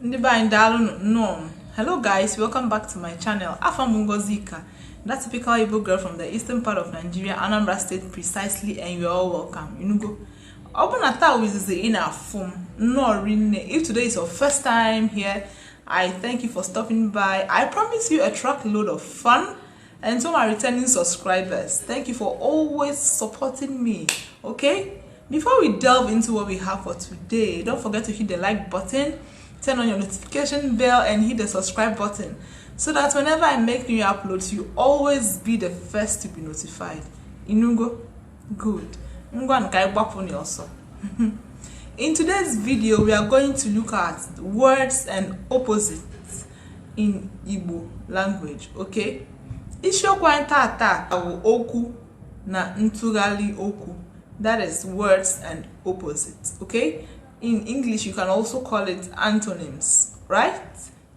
Hello guys, welcome back to my channel. I'm Ngozi, that typical Igbo girl from the eastern part of Nigeria, Anambra State precisely, and you're all welcome. If today is your first time here, I thank you for stopping by. I promise you a truckload of fun. And to my returning subscribers, thank you for always supporting me. Okay, before we delve into what we have for today, don't forget to hit the like button, turn on your notification bell, and hit the subscribe button so that whenever I make new uploads, you always be the first to be notified. Inugo? Good. In today's video, we are going to look at words and opposites in Igbo language. Okay? Isiokwu anyị tata bụ okwu na Ntughali okwu. That is words and opposites. Okay? In English, you can also call it antonyms, right?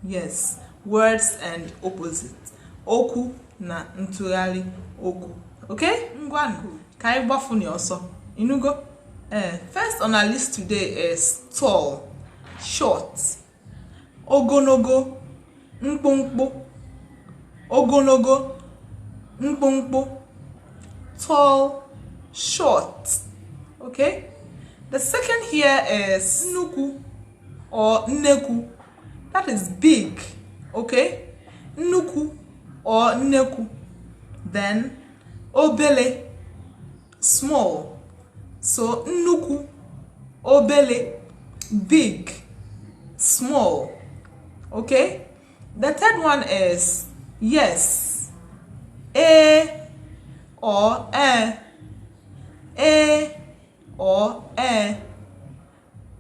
Yes, words and opposites. Okwu na Ntughali okwu. Okay? Ngwanu. Ka anyị gbafuni ọsọ. Inugo? First on our list today is tall, short, ogonogo, mkpụmkpụ, ogonogo, mkpụmkpụ, tall, short. Okay? The second here is nnukwu or nneku. That is big. Okay? Nnukwu or nneku. Then obele, small. So nnukwu, obele, big, small. Okay? The third one is yes, or or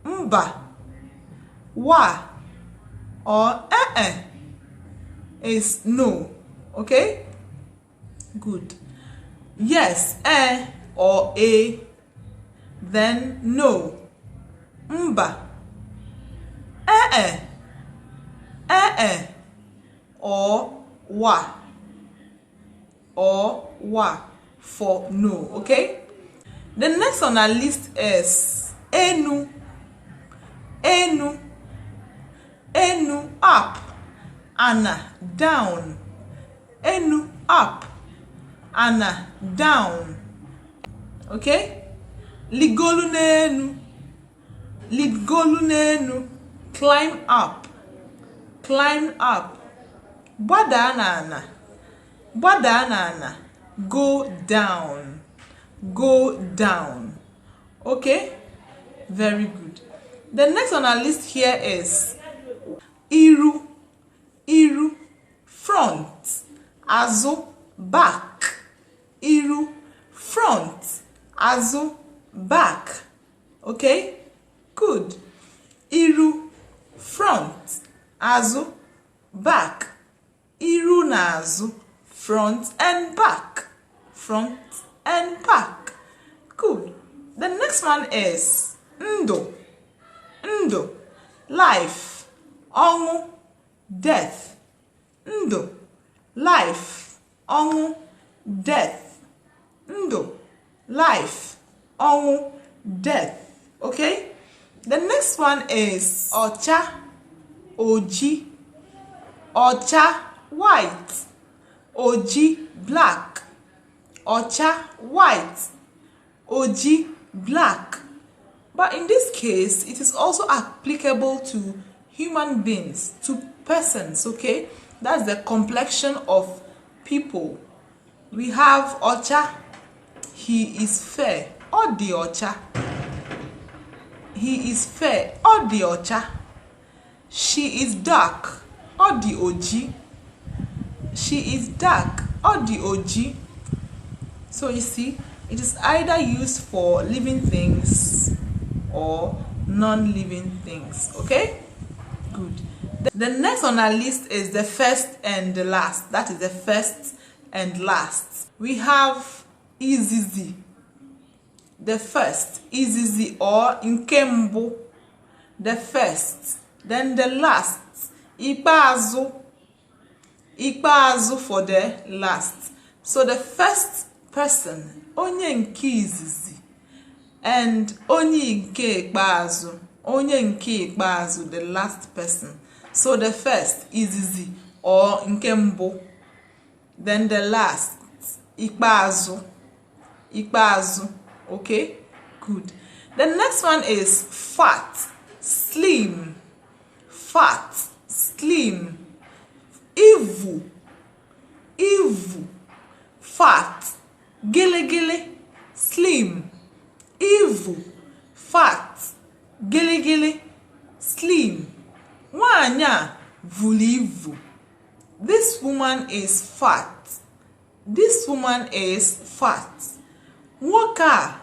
mba, wa or is no. Okay? Good. Yes, or a, then no. Mba, or wa for no. Okay? The next on our list is enu. Enu, up, ana, down. Enu, up, ana, down. Okay? Ligolu n'enu, climb up. Gbada n'ana, go down. Okay? Very good. The next on our list here is iru, front, azu, back. Iru, front, azu, back. Okay? Good. Iru, front, azu, back. Iru na azu, front and back. Front and back. Good. The next one is ndo, life, ongu, death. Ndo, life, ongu, death. Ndo, life, ongu, death. Okay? The next one is ocha, oji. Ocha, white. Oji, black. Ocha, white. Oji, black. But in this case, it is also applicable to human beings, to persons. Okay? That's the complexion of people. We have ocha, he is fair. Odi ocha, he is fair. Odi ocha. She is dark. Odi oji, she is dark. Odi oji. So you see, it is either used for living things or non-living things. Okay? Good. The next on our list is the first and the last. That is the first and last. We have izizi. The first, izizi or nkembu. The first. Then the last, ikpeazu. Ikpeazu for the last. So the first person, onye nke izizi, and onye nke ikpeazu, onye nke ikpeazụ, the last person. So the first izizi or nke mbụ, then the last ikpeazụ, okay, good. The next one is fat, slim, ivu, fat, gele, slim, ivu, fat, gele, slim. Nwanya vulivu. This woman is fat. This woman is fat. Woka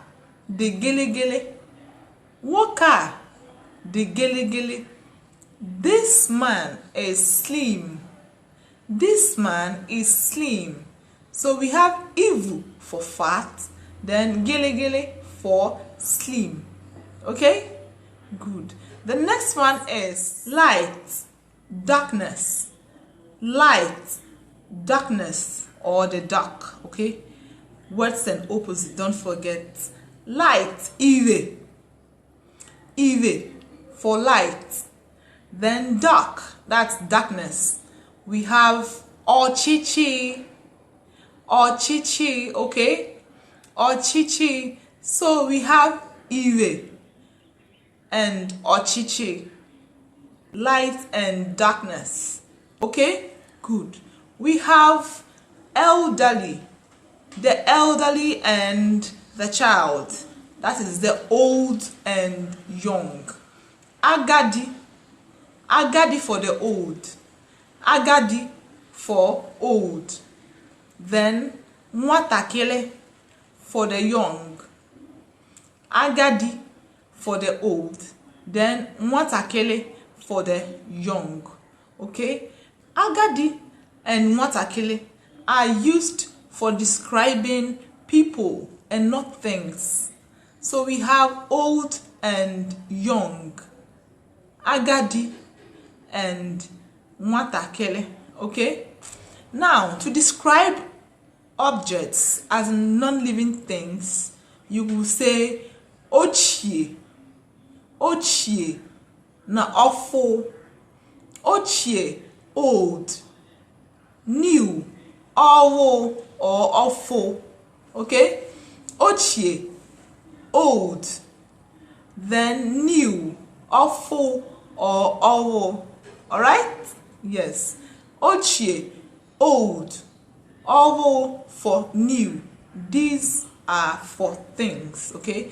de gele. Woka de gele. This man is slim. This man is slim. So we have ivu for fat, then gele for slim. Okay? Good. The next one is light, darkness. Light, darkness, or the dark. Okay? Words and opposite, don't forget. Light, ive for light. Then dark, that's darkness. We have ochichi, okay? Ochichi. So we have ive and ochichi, light and darkness. Okay, good. We have elderly, the elderly and the child. That is the old and young. Agadi for the old. Agadi for old. Then nwatakele for the young. Agadi for the old. Then nwatakele for the young. Okay? Agadi and nwatakele are used for describing people and not things. So we have old and young. Agadi and nwatakele. Okay? Now, to describe objects as non-living things, you will say ochie na ofo. Ochie, old. New, owo or ofo. Okay? Ochie, old. Then new, ofo or owo. Alright? Yes. Ochie, old. Owo for new. These are for things. Okay?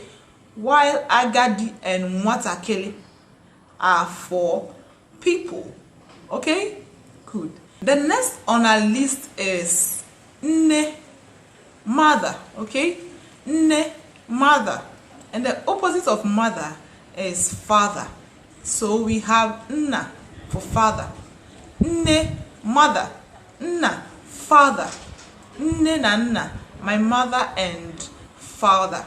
While agadi and nwatakele are for people. Okay? Good. The next on our list is nne, mother. Okay? Nne, mother. And the opposite of mother is father. So we have nna for father. Nne, mother. Nna, father. Nne na nna, my mother and father.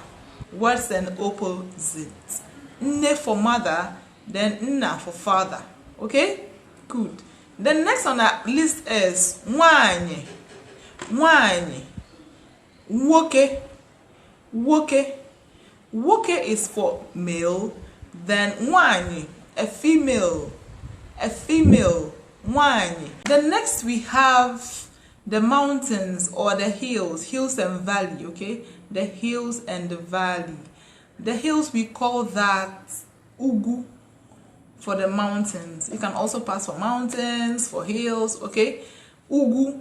Words and opposites. Nne for mother, then nna for father. Okay? Good. The next on our list is nwanye. Nwanye. Woke. Woke is for male. Then nwanye, a female. Nwanye. The next we have the mountains or the hills and valley. Okay? The hills and the valley. The hills we call that ugu for the mountains. You can also pass for mountains, for hills, okay? Ugu.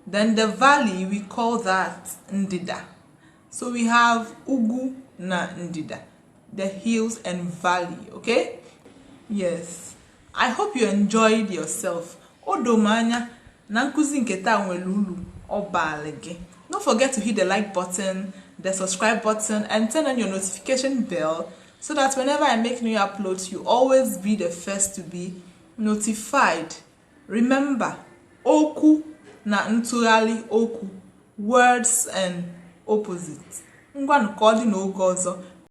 Then the valley we call that ndida. So we have ugu na ndida. The hills and valley, okay? Yes. I hope you enjoyed yourself. Odomanya na nkuzi nke taa nwere ulu obalege. Don't forget to hit the like button, the subscribe button, and turn on your notification bell so that whenever I make new uploads, you always be the first to be notified. Remember, Okwu na Ntughali okwu, words and opposites. Ngwanu kodi n'oge ọzọ.